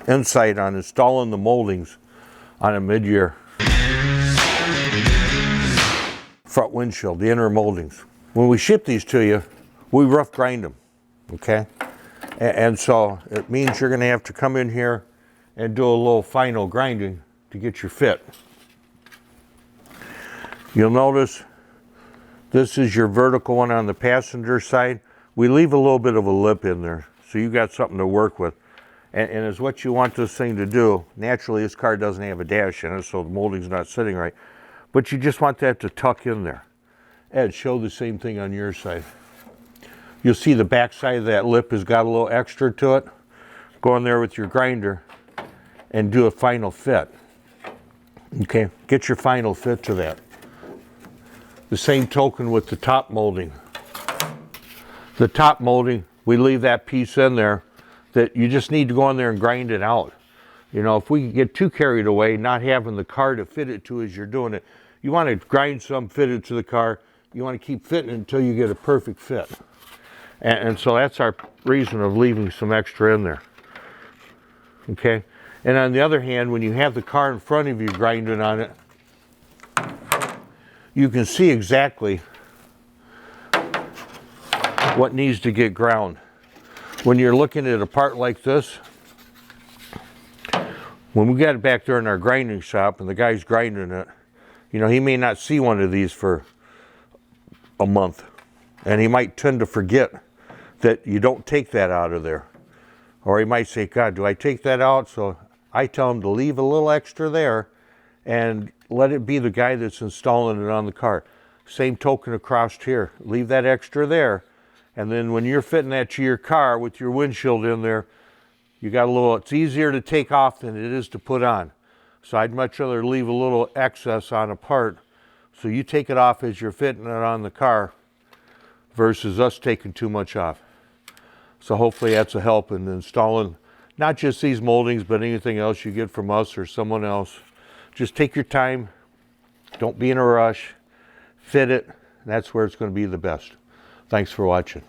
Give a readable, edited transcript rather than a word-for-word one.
insight on installing the moldings on a mid-year front windshield, the inner moldings. When we ship these to you, we rough grind them, okay? And so it means you're gonna have to come in here and do a little final grinding to get your fit. You'll notice this is your vertical one on the passenger side. We leave a little bit of a lip in there, so you got something to work with. And it's what you want this thing to do. Naturally, this car doesn't have a dash in it, so the molding's not sitting right. But you just want that to tuck in there. Ed, show the same thing on your side. You'll see the back side of that lip has got a little extra to it. Go in there with your grinder and do a final fit. Okay, get your final fit to that. The same token with the top molding. The top molding, we leave that piece in there that you just need to go in there and grind it out. You know, if we get too carried away, not having the car to fit it to as you're doing it, you want to grind some, fit it to the car. You want to keep fitting it until you get a perfect fit. And so that's our reason of leaving some extra in there. Okay? And on the other hand, when you have the car in front of you grinding on it, you can see exactly what needs to get ground. When you're looking at a part like this, when we got it back there in our grinding shop and the guy's grinding it, you know, he may not see one of these for a month, and he might tend to forget that you don't take that out of there. Or he might say, God, do I take that out? So I tell him to leave a little extra there and let it be the guy that's installing it on the car. Same token across here. Leave that extra there. And then when you're fitting that to your car with your windshield in there, you got a little, it's easier to take off than it is to put on. So I'd much rather leave a little excess on a part so you take it off as you're fitting it on the car versus us taking too much off. So hopefully that's a help in installing not just these moldings, but anything else you get from us or someone else. Just take your time, don't be in a rush, fit it, and that's where it's going to be the best. Thanks for watching.